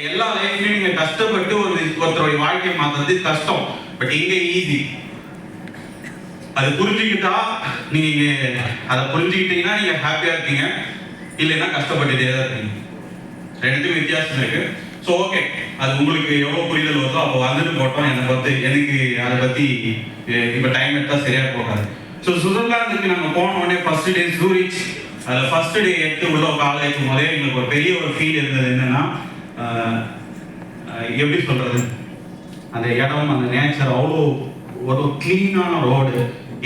எல்லா லைஃப்லயும் நீங்க கஷ்டப்பட்டு ஒருத்தருடைய வாழ்க்கையை மாத்துறது கஷ்டம். பட் இங்க ஈஸி. அது புரிஞ்சுக்கிட்டா நீங்க அதை புரிஞ்சுக்கிட்டீங்கன்னா நீங்க ஹாப்பியா இருப்பீங்க, இல்லைன்னா கஷ்டப்பட்டுட்டே தான் இருப்பீங்க. ரெண்டுக்கும் வித்தியாசம் இருக்கு. ஸோ ஓகே, அது உங்களுக்கு எவ்வளோ புரிதல் வருதோ அப்போ வந்துட்டு போட்டோம். எனக்கு அதை பற்றி இப்போ டைம் எடுத்தால் சரியாக போகாது. ஸோ சுவிட்சர்லாந்துக்கு நாங்கள் போன உடனே ஃபர்ஸ்ட் டே சூரிச், அதில் ஃபர்ஸ்ட் டே எடுத்து உள்ள காலை வைக்கும் போதே எங்களுக்கு ஒரு பெரிய ஒரு ஃபீல் இருந்தது. என்னன்னா எப்படி சொல்றது, அந்த இடம், அந்த நேச்சர் அவ்வளோ ஒரு கிளீனான ரோடு,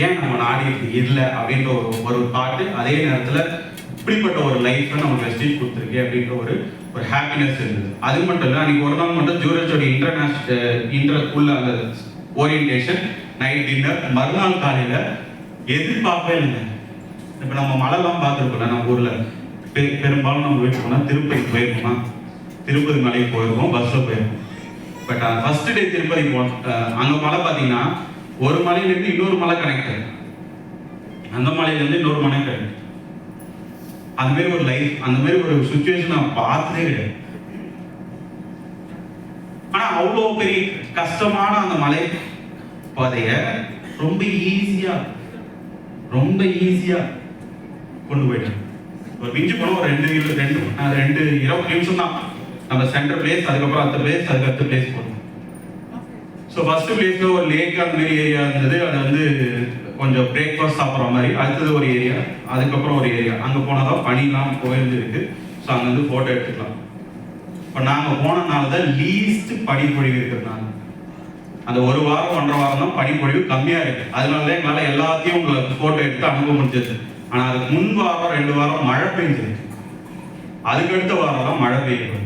ஏன் நம்ம நாடு இல்லை அப்படின்ற ஒரு தாட்டு. அதே நேரத்தில் இப்படிப்பட்ட ஒரு லைஃப்பை நமக்கு வெஸ்டேஜ் கொடுத்துருக்கு அப்படின்ற ஒரு ஹாப்பினஸ் இருந்தது. அது மட்டும் இல்லை, அன்னைக்கு ஒரு நாள் மட்டும் ஜூரேஜோட உள்ள அந்த ஓரியன்டேஷன், நைட் டின்னர், மறுநாள் காலையில் எதிர்பார்க்கவே இல்லை. இப்போ நம்ம மலைலாம் பார்த்துருக்கோம்ல, நம்ம ஊரில் பெரும்பாலும் நம்ம வீட்டுக்கு போனால் திருப்பதி போயிருக்கோம்னா திருப்பதி மலைக்கு போயிருக்கோம், பஸ்ஸில் போயிருக்கோம். பட் ஃபர்ஸ்ட் டே திருப்பதி அங்கே மலை பார்த்தீங்கன்னா ஒரு மலையிலேருந்து இன்னொரு மலை கனெக்ட் ஆகுது, அந்த மலையிலேருந்து இன்னொரு மலை கனெக்ட். அந்த மாதிரி ஒரு லைஃப், அந்த மாதிரி ஒரு சுச்சுவேஷன் நான் பார்த்ததே கிடையாது. ஆனா அவ்வளோ பெரிய கஷ்டமான அந்த மலை பாதைய ரொம்ப ஈஸியா கொண்டு போயிட்டேன். ஒரு மிஞ்சி போன ஒரு 20 நிமிஷம் தான் நம்ம சென்டர் பிளேஸ், அதுக்கப்புறம் அடுத்த பிளேஸ் போனோம். ஸோ ஃபர்ஸ்ட் பிளேஸ்ல ஒரு லேக் அந்த மாதிரி ஏரியா இருந்தது. அது கொஞ்சம் பிரேக்ஃபாஸ்ட் சாப்பிட்ற மாதிரி. அடுத்தது ஒரு ஏரியா, அதுக்கப்புறம் ஒரு ஏரியா. அங்கே போனால் தான் பனிலாம் கோயில்ந்து இருக்கு. ஸோ அங்கே ஃபோட்டோ எடுத்துக்கலாம். இப்போ நாங்கள் போனனால தான் லீஸ்ட் பனிப்பொழிவு இருக்கிறதுனால அந்த ஒரு வாரம் 1.5 வாரம் தான் பனிப்பொழிவு கம்மியாக இருக்கு. அதனால தான் எங்களால் எல்லாத்தையும் உங்களுக்கு ஃபோட்டோ எடுத்து அனுப்ப முடிஞ்சது. ஆனால் அதுக்கு முன் வாரம் 2 வாரம் மழை பெஞ்சது, அதுக்கடுத்த வாரம் தான் மழை பெய்யுது.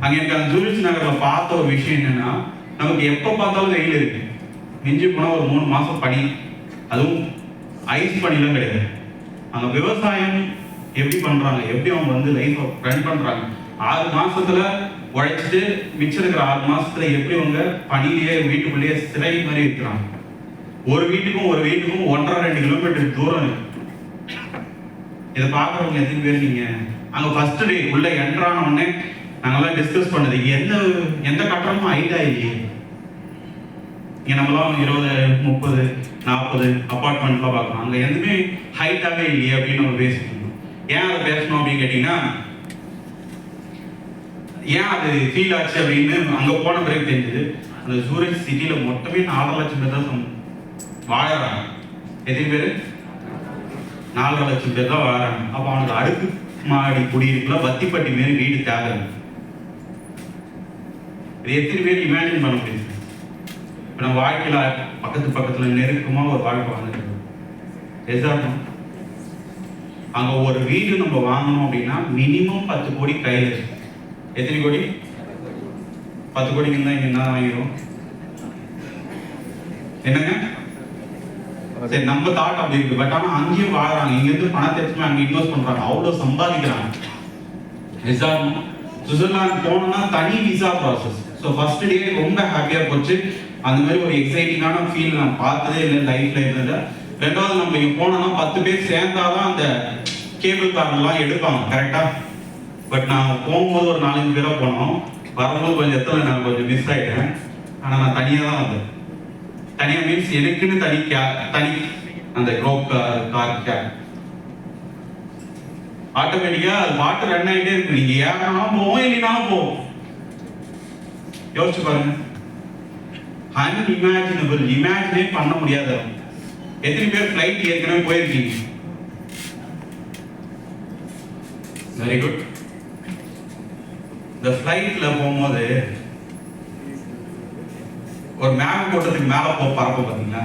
அங்கே எனக்கு அந்த ஜூரிச் நகரில் பார்த்த ஒரு விஷயம் என்னன்னா, நமக்கு எப்போ பார்த்தாலும் வெயில் இருக்கு. மிஞ்சி போனால் ஒரு 3 மாதம் பனி, அதுவும் ஐஸ் பனிலாம் கிடையாது. அங்கே விவசாயம் எப்படி பண்ணுறாங்க, எப்படி அவங்க லைஃப்பை ரன் பண்ணுறாங்க. 6 மாசத்துல உழைச்சிட்டு மிச்சம் இருக்கிற 6 மாசத்துல எப்படி அவங்க பனியிலேயே வீட்டுக்குள்ளேயே சிறை மாதிரி இருக்கிறாங்க. ஒரு வீட்டுக்கும் 1.5-2 கிலோமீட்டர் தூரம் இருக்கு. இதை பார்க்குறவங்க எத்தனை பேர் நீங்க அங்கே ஃபர்ஸ்ட் டே உள்ள என்ட்ரான உடனே நாங்கெல்லாம் டிஸ்கஸ் பண்ணது, எந்த கட்டணமும் ஹைட்டா இல்லையே. இங்கே நம்மளாம் 20, 30, 40 அப்பார்ட்மெண்ட்லாம் பார்க்கலாம். அங்கே எதுவுமே ஹைட்டாகவே இல்லையே அப்படின்னு நம்ம பேசிக்கணும். ஏன் அதை பேசணும் அப்படின்னு கேட்டிங்கன்னா, ஏன் அது ஃபீல் ஆச்சு அப்படின்னு அங்கே போன பிறகு தெரிஞ்சது. அந்த சூரஜ் சிட்டியில் மொத்தமே 4.5 லட்சம் பேர் தான் வாழறாங்க. எத்தனை பேர்? 4.5 லட்சம் பேர் தான் வாழறாங்க. அப்போ அவனுக்கு அடுக்கு மாடி குடியிருப்புல வத்திப்பட்டி மாரி வீடு தேவை. இது எத்தனை பேர் இமேஜின் பண்ண முடியும்? இப்போ நம்ம வாழ்க்கையில் பக்கத்தில் நெருக்கமாக ஒரு வாழ்க்கை வாழ்ந்துட்டு எதார்த்தம். அங்கே ஒரு வீடு நம்ம வாங்கணும் அப்படின்னா மினிமம் 10 கோடி கையில் இருக்கு. எத்தனை கோடி? 10 கோடிக்கு தான் இங்கே என்ன வாங்கிடும்? என்னங்க? சரி, நம்ம தாட் அப்படி இருக்கு. பட் ஆனால் அங்கேயும் வாழறாங்க. இங்கேருந்து பணத்தை எடுத்துமே அங்கே இன்வெஸ்ட் பண்ணுறாங்க, அவ்வளோ சம்பாதிக்கிறாங்க. சுவிட்சர்லாந்து போனோம்னா தனி visa process. So first day ரொம்ப ஹாப்பியாக போச்சு. அந்த மாதிரி ஒரு எக்ஸைட்டிங்கான ஃபீல் நான் பார்த்ததே இல்லை லைஃப்ல இருந்தது. ரெண்டாவது, நம்ம இங்கே போனோம்னா 10 பேர் சேர்ந்தாதான் அந்த கேபிள் கார்டெல்லாம் எடுப்பாங்க கரெக்டா. பட் நான் போகும்போது ஒரு 4-5 பேராக போனோம். வரும்போது கொஞ்சம் நான் கொஞ்சம் மிஸ் ஆகிட்டேன். ஆனால் நான் தனியாக தான் வந்தேன். தனியாக மீன்ஸ் எனக்குன்னு தனி அந்த க்ரோப் கார் கேப். ஆட்டோமேட்டிக்காக அது பாட்டு ரன் ஆகிட்டே இருக்கு. நீங்கள் ஏறினாலும் போவோம், இல்லைனாலும் போவோம். யோசிச்சு பாருங்க. அன்இமேஜினபிள், இமேஜினே பண்ண முடியாத. எத்தனை பேர் ஃப்ளைட் ஏற்கனவே போயிருக்கீங்க? Very good. இந்த ஃப்ளைட்ல போகும்போது ஒரு மேகக்கூட்டத்துக்கு மேலே பறப்போம் பார்த்தீங்களா?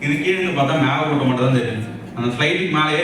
இது கீழே பார்த்தா மேகக்கூட்டம் மட்டும் தான் தெரியும். அந்த ஃப்ளைட்டுக்கு மேலே